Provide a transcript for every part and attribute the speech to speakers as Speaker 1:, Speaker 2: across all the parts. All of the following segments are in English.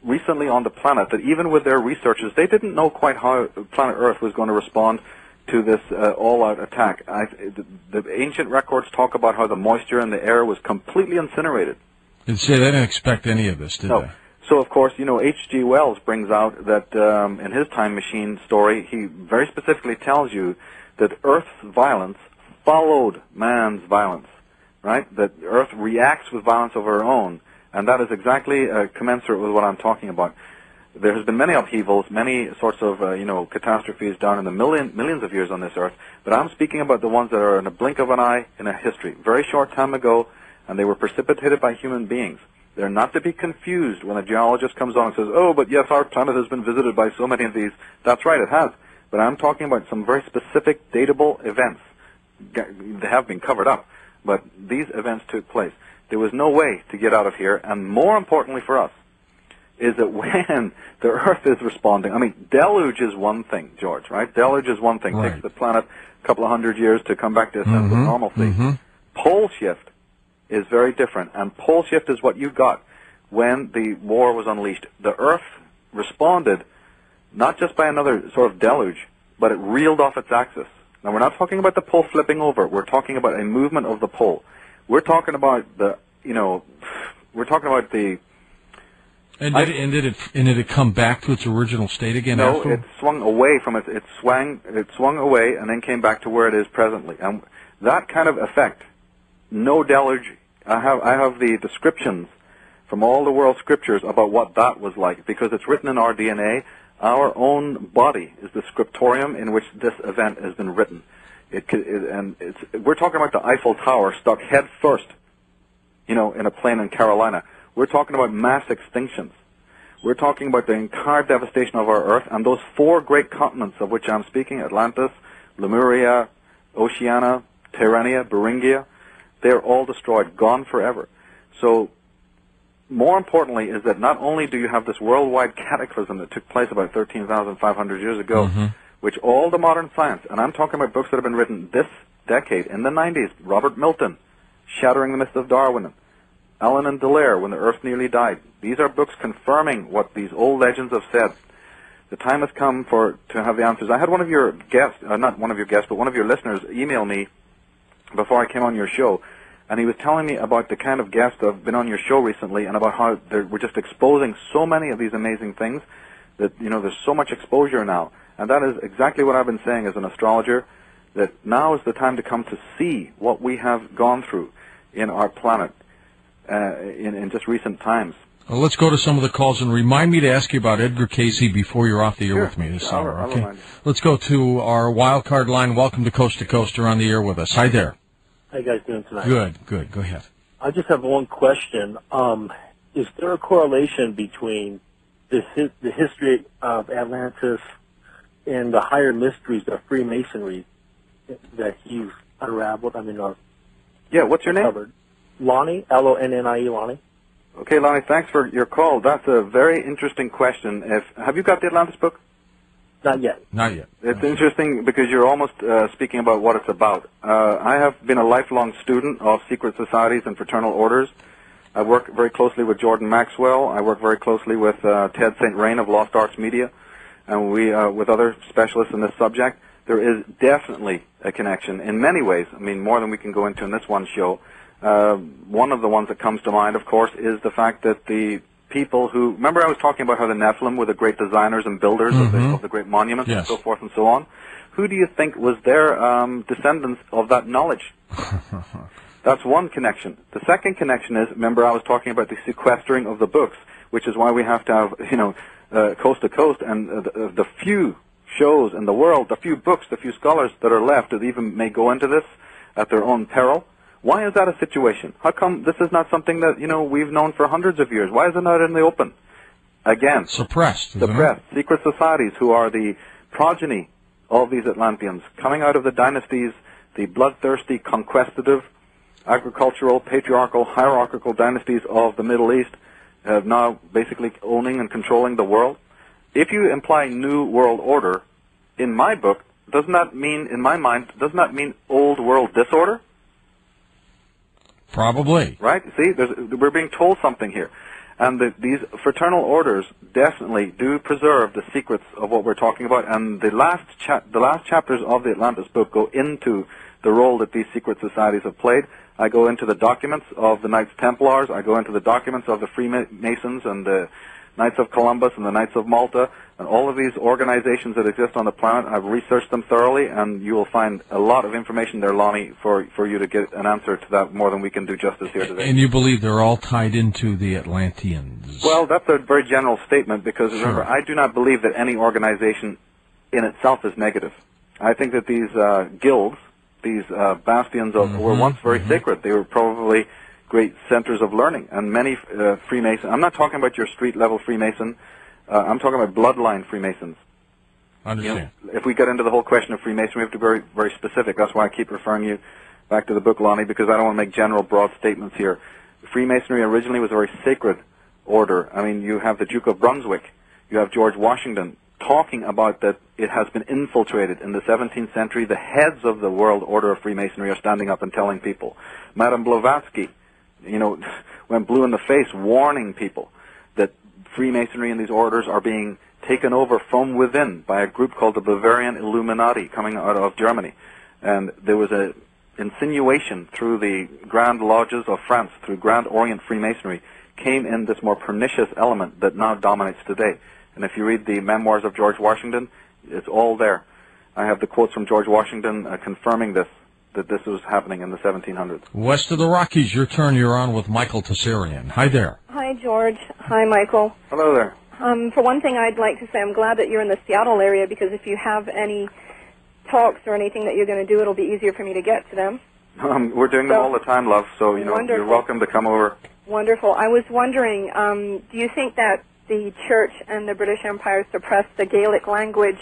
Speaker 1: recently on the planet that even with their researchers, they didn't know quite how planet Earth was going to respond to this all-out attack. The ancient records talk about how the moisture in the air was completely incinerated.
Speaker 2: They didn't expect any of this, did they?
Speaker 1: So, of course, H.G. Wells brings out that in his Time Machine story, he very specifically tells you that Earth's violence followed man's violence, right? That Earth reacts with violence of her own, and that is exactly commensurate with what I'm talking about. There has been many upheavals, many sorts of, catastrophes down in the millions of years on this Earth, but I'm speaking about the ones that are in a blink of an eye in a history, very short time ago, and they were precipitated by human beings. They're not to be confused when a geologist comes on and says, oh, but yes, our planet has been visited by so many of these. That's right, it has. But I'm talking about some very specific, datable events. They have been covered up, but these events took place. There was no way to get out of here, and more importantly for us, is that when the Earth is responding, I mean, deluge is one thing, George, right? Deluge is one thing. Right. Takes the planet a couple of hundred years to come back to a sense of normalcy. Pole shift is very different, and pole shift is what you got when the war was unleashed. The Earth responded not just by another sort of deluge, but it reeled off its axis. Now, we're not talking about the pole flipping over. We're talking about a movement of the pole. We're talking about
Speaker 2: And did it come back to its original state again?
Speaker 1: No,
Speaker 2: after?
Speaker 1: it swung away from it. It swung away and then came back to where it is presently. And that kind of effect, no deluge. I have the descriptions from all the world scriptures about what that was like, because it's written in our DNA. Our own body is the scriptorium in which this event has been written. We're talking about the Eiffel Tower stuck head first, in a plane in Carolina. We're talking about mass extinctions. We're talking about the entire devastation of our Earth, and those four great continents of which I'm speaking, Atlantis, Lemuria, Oceania, Terrania, Beringia, they're all destroyed, gone forever. So, more importantly is that not only do you have this worldwide cataclysm that took place about 13,500 years ago, which all the modern science, and I'm talking about books that have been written this decade, in the 90s, Robert Milton, Shattering the Myth of Darwin, Allen and Delaire, When the Earth Nearly Died. These are books confirming what these old legends have said. The time has come to have the answers. I had one of your guests, not one of your guests, but one of your listeners email me before I came on your show, and he was telling me about the kind of guests that have been on your show recently and about how we're just exposing so many of these amazing things that, there's so much exposure now. And that is exactly what I've been saying as an astrologer, that now is the time to come to see what we have gone through in our planet in just recent times.
Speaker 2: Well, let's go to some of the calls, and remind me to ask you about Edgar Casey before you're off the air with me this hour. Okay. Let's go to our wild card line. Welcome to Coast. You're on the air with us. Hi there.
Speaker 3: How you guys doing tonight?
Speaker 2: Good. Go ahead.
Speaker 3: I just have one question. Is there a correlation between the history of Atlantis and the higher mysteries of Freemasonry that you've unraveled?
Speaker 1: What's your name?
Speaker 3: Covered. Lonnie, Lonnie, Lonnie.
Speaker 1: Okay, Lonnie, thanks for your call. That's a very interesting question. Have you got the Atlantis book?
Speaker 3: Not yet.
Speaker 1: It's interesting because you're almost speaking about what it's about. I have been a lifelong student of secret societies and fraternal orders. I work very closely with Jordan Maxwell. I work very closely with Ted St. Rain of Lost Arts Media, and we with other specialists in this subject. There is definitely a connection in many ways. More than we can go into in this one show. One of the ones that comes to mind, of course, is the fact that the people who... Remember I was talking about how the Nephilim were the great designers and builders of the great monuments and so forth and so on? Who do you think was their descendants of that knowledge? That's one connection. The second connection is, remember I was talking about the sequestering of the books, which is why we have to have, Coast to Coast, and the few shows in the world, the few books, the few scholars that are left that even may go into this at their own peril. Why is that a situation? How come this is not something that, we've known for hundreds of years? Why is it not in the open? Again.
Speaker 2: Suppressed.
Speaker 1: Secret societies who are the progeny of these Atlanteans, coming out of the dynasties, the bloodthirsty, conquestative, agricultural, patriarchal, hierarchical dynasties of the Middle East, have now basically owning and controlling the world. If you imply New World Order, in my book, doesn't that mean old world disorder?
Speaker 2: Probably.
Speaker 1: Right? See, we're being told something here. And these fraternal orders definitely do preserve the secrets of what we're talking about. And the last chapters of the Atlantis book go into the role that these secret societies have played. I go into the documents of the Knights Templars. I go into the documents of the Freemasons and the Knights of Columbus and the Knights of Malta, and all of these organizations that exist on the planet. I've researched them thoroughly, and you will find a lot of information there, Lonnie, for you to get an answer to that more than we can do justice here today.
Speaker 2: And you believe they're all tied into the Atlanteans?
Speaker 1: Well, that's a very general statement, because remember, I do not believe that any organization in itself is negative. I think that these guilds, these bastions were once very sacred. They were probably great centers of learning, and many Freemasons. I'm not talking about your street-level Freemason. I'm talking about bloodline Freemasons.
Speaker 2: Understand.
Speaker 1: You know, if we get into the whole question of Freemasonry, we have to be very, very specific. That's why I keep referring you back to the book, Lonnie, because I don't want to make general, broad statements here. Freemasonry originally was a very sacred order. I mean, you have the Duke of Brunswick. You have George Washington talking about that it has been infiltrated. In the 17th century, the heads of the world order of Freemasonry are standing up and telling people. Madame Blavatsky, you know, went blue in the face warning people that Freemasonry and these orders are being taken over from within by a group called the Bavarian Illuminati coming out of Germany. And there was an insinuation through the Grand Lodges of France, through Grand Orient Freemasonry, came in this more pernicious element that now dominates today. And if you read the memoirs of George Washington, it's all there. I have the quotes from George Washington confirming this, that this was happening in the 1700s.
Speaker 2: West of the Rockies, your turn. You're on with Michael Tsarion. Hi there.
Speaker 4: Hi, George. Hi, Michael.
Speaker 1: Hello there.
Speaker 4: For one thing, I'd like to say I'm glad that you're in the Seattle area, because if you have any talks or anything that you're going to do, it'll be easier for me to get to them.
Speaker 1: We're doing them all the time, love, so you know, you're welcome to come over.
Speaker 4: Wonderful. I was wondering, do you think that the Church and the British Empire suppressed the Gaelic language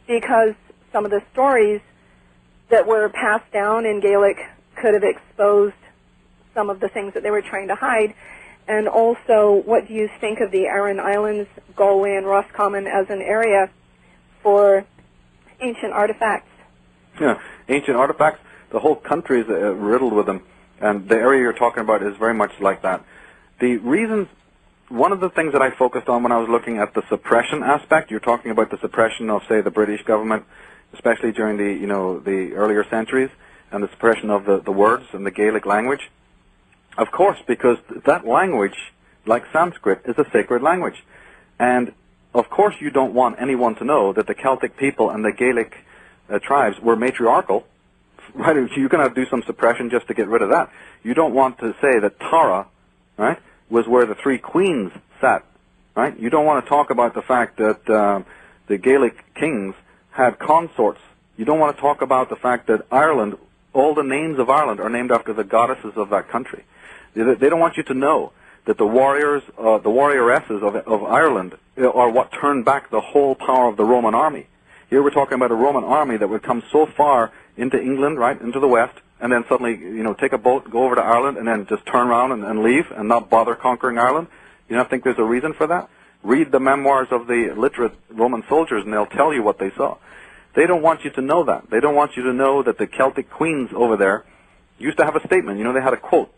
Speaker 4: because some of the stories that were passed down in Gaelic could have exposed some of the things that they were trying to hide? And also, what do you think of the Aran Islands, Galway, and Roscommon as an area for ancient artifacts?
Speaker 1: Yeah, ancient artifacts. The whole country is riddled with them, and the area you're talking about is very much like that. The reasons, one of the things that I focused on when I was looking at the suppression aspect, you're talking about the suppression of, say, the British government, especially during the, you know, the earlier centuries, and the suppression of the words and the Gaelic language. Of course, because that language, like Sanskrit, is a sacred language. And, of course, you don't want anyone to know that the Celtic people and the Gaelic tribes were matriarchal. Right? You're going to have to do some suppression just to get rid of that. You don't want to say that Tara, right, was where the three queens sat. Right? You don't want to talk about the fact that the Gaelic kings had consorts. You don't want to talk about the fact that Ireland, all the names of Ireland are named after the goddesses of that country. They don't want you to know that the warriors, the warrioresses of Ireland are what turned back the whole power of the Roman army. Here we're talking about a Roman army that would come so far into England, right, into the west, and then suddenly, you know, take a boat, go over to Ireland, and then just turn around and leave and not bother conquering Ireland. You don't think there's a reason for that? Read the memoirs of the literate Roman soldiers, and they'll tell you what they saw. They don't want you to know that. They don't want you to know that the Celtic queens over there used to have a statement. You know, they had a quote: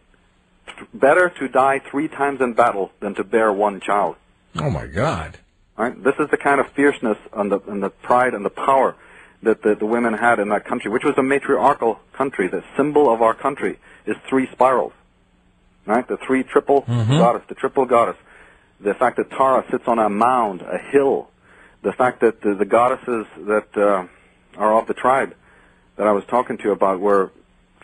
Speaker 1: "Better to die 3 times in battle than to bear 1 child."
Speaker 2: Oh, my God.
Speaker 1: Right? This is the kind of fierceness and the pride and the power that the women had in that country, which was a matriarchal country. The symbol of our country is 3 spirals. Right? The 3 triple goddess, the triple goddess. The fact that Tara sits on a mound, a hill. The fact that the goddesses that are of the tribe that I was talking to you about were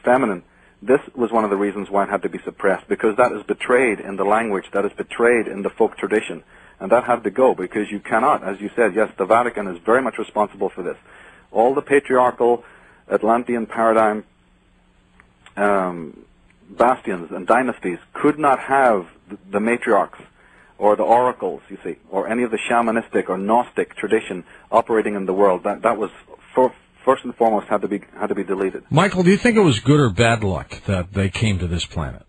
Speaker 1: feminine. This was one of the reasons why it had to be suppressed, because that is betrayed in the language, that is betrayed in the folk tradition. And that had to go, because you cannot, as you said, yes, the Vatican is very much responsible for this. All the patriarchal Atlantean paradigm bastions and dynasties could not have the matriarchs or the oracles, you see, or any of the shamanistic or Gnostic tradition operating in the world. That was first and foremost had to be deleted.
Speaker 2: Michael, do you think it was good or bad luck that they came to this planet?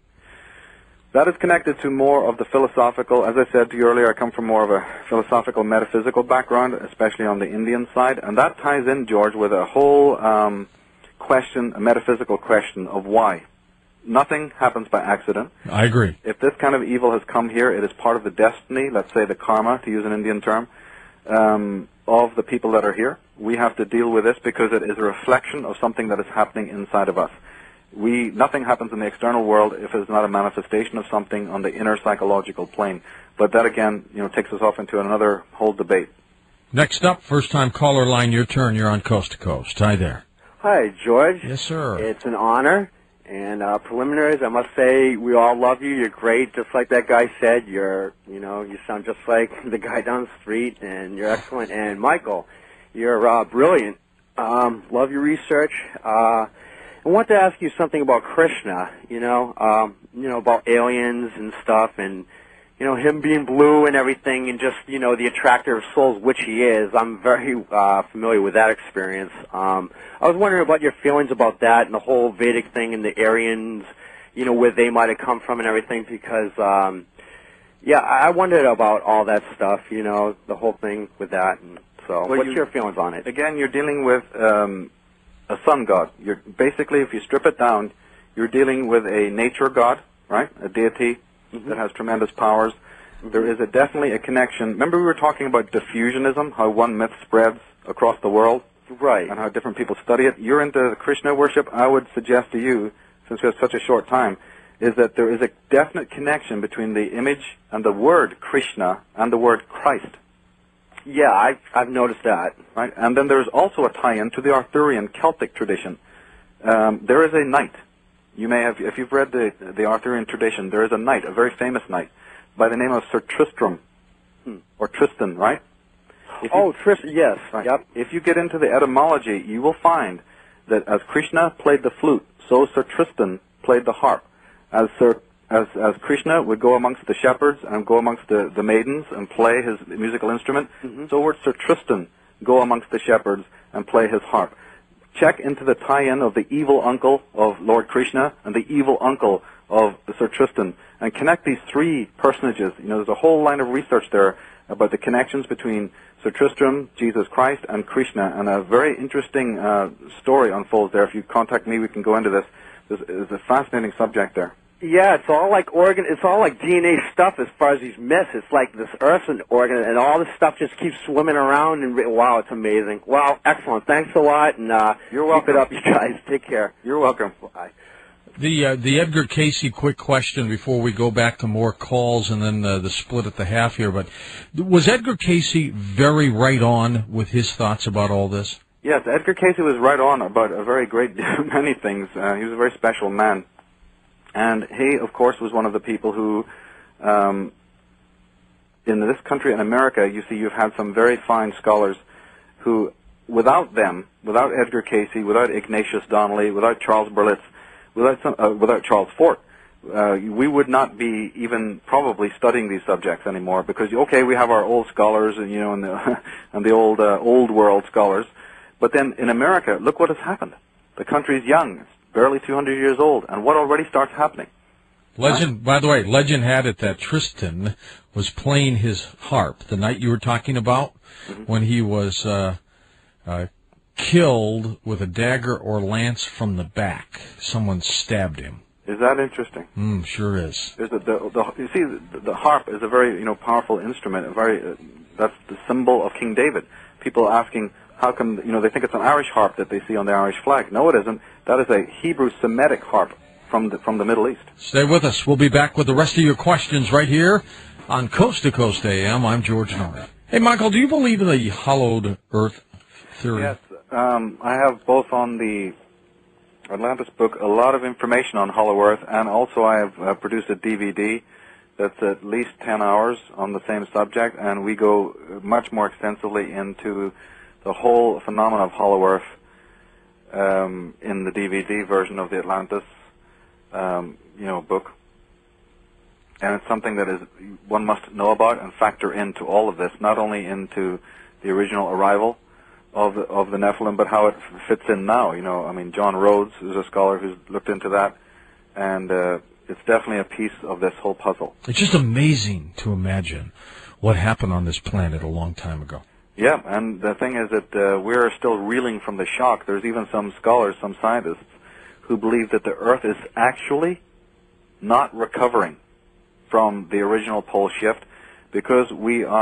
Speaker 1: That is connected to more of the philosophical. As I said to you earlier, I come from more of a philosophical, metaphysical background, especially on the Indian side, and that ties in, George, with a whole question, a metaphysical question of why. nothing happens by accident.
Speaker 2: I agree.
Speaker 1: If this kind of evil has come here, it is part of the destiny, let's say the karma, to use an Indian term, of the people that are here. We have to deal with this because it is a reflection of something that is happening inside of us. Nothing happens in the external world if it's not a manifestation of something on the inner psychological plane. But that, again, takes us off into another whole debate.
Speaker 2: Next up, first-time caller line, your turn. You're on Coast to Coast. Hi there.
Speaker 5: Hi, George.
Speaker 2: Yes, sir.
Speaker 5: It's an honor. And preliminaries, I must say, we all love you. You're great. Just like that guy said, you sound just like the guy down the street, and you're excellent. And Michael, you're brilliant. Love your research. I want to ask you something about Krishna. About aliens and stuff, and him being blue and everything, and just the attractor of souls, which he is. I'm very familiar with that experience. I was wondering about your feelings about that and the whole Vedic thing and the Aryans, where they might have come from and everything, because I wondered about all that stuff, the whole thing with that. And so, what's your feelings on it?
Speaker 1: Again, you're dealing with a sun god. You're basically, if you strip it down, you're dealing with a nature god, right? A deity that has tremendous powers. There is definitely a connection. Remember we were talking about diffusionism, how one myth spreads across the world?
Speaker 5: Right.
Speaker 1: And how different people study it. You're into Krishna worship. I would suggest to you, since we have such a short time, is that there is a definite connection between the image and the word Krishna and the word Christ.
Speaker 5: Yeah, I've noticed that.
Speaker 1: Right. And then there's also a tie-in to the Arthurian Celtic tradition. There is a knight. You may have, if you've read the Arthurian tradition, there is a knight, a very famous knight, by the name of Sir Tristram, or Tristan, right?
Speaker 5: Tristan, yes.
Speaker 1: Right.
Speaker 5: Yep.
Speaker 1: If you get into the etymology, you will find that as Krishna played the flute, so Sir Tristan played the harp. As Krishna would go amongst the shepherds and go amongst the maidens and play his musical instrument, so would Sir Tristan go amongst the shepherds and play his harp. Check into the tie-in of the evil uncle of Lord Krishna and the evil uncle of Sir Tristan, and connect these three personages. There's a whole line of research there about the connections between Sir Tristram, Jesus Christ, and Krishna, and a very interesting story unfolds there. If you contact me, we can go into this. There's a fascinating subject there.
Speaker 5: Yeah, it's all like DNA stuff as far as these myths. It's like this earth and organ, and all this stuff just keeps swimming around, and wow, it's amazing. Wow, excellent. Thanks a lot, and
Speaker 1: you're welcome.
Speaker 5: Keep it up, you guys. Take care.
Speaker 1: You're welcome.
Speaker 5: Bye.
Speaker 2: The Edgar Casey quick question before we go back to more calls and then the split at the half here. But was Edgar Casey very right on with his thoughts about all this?
Speaker 1: Yes, Edgar Casey was right on about a very great many things. He was a very special man. And he, of course, was one of the people who, in this country, in America, you've had some very fine scholars who, without them, without Edgar Casey, without Ignatius Donnelly, without Charles Berlitz, without Charles Fort, we would not be even probably studying these subjects anymore. Because we have our old scholars, and and the old world scholars, but then in America, look what has happened. The country's young. It's barely 200 years old, and what already starts happening?
Speaker 2: Legend, by the way, legend had it that Tristan was playing his harp the night you were talking about, when he was killed with a dagger or lance from the back. Someone stabbed him.
Speaker 1: Is that interesting?
Speaker 2: Sure is.
Speaker 1: You see, the harp is a very powerful instrument. That's the symbol of King David. People asking, how come, they think it's an Irish harp that they see on the Irish flag. No, it isn't. That is a Hebrew Semitic harp from the Middle East.
Speaker 2: Stay with us. We'll be back with the rest of your questions right here on Coast to Coast AM. I'm George Norrie. Hey, Michael, do you believe in the hollowed earth theory?
Speaker 1: Yes. I have both on the Atlantis book a lot of information on hollow earth, and also I have produced a DVD that's at least 10 hours on the same subject, and we go much more extensively into the whole phenomenon of hollow earth in the DVD version of the Atlantis, book. And it's something that one must know about and factor into all of this, not only into the original arrival of the Nephilim, but how it fits in now. John Rhodes is a scholar who's looked into that, and it's definitely a piece of this whole puzzle.
Speaker 2: It's just amazing to imagine what happened on this planet a long time ago.
Speaker 1: Yeah, and the thing is that we're still reeling from the shock. There's even some scholars, some scientists, who believe that the Earth is actually not recovering from the original pole shift because we are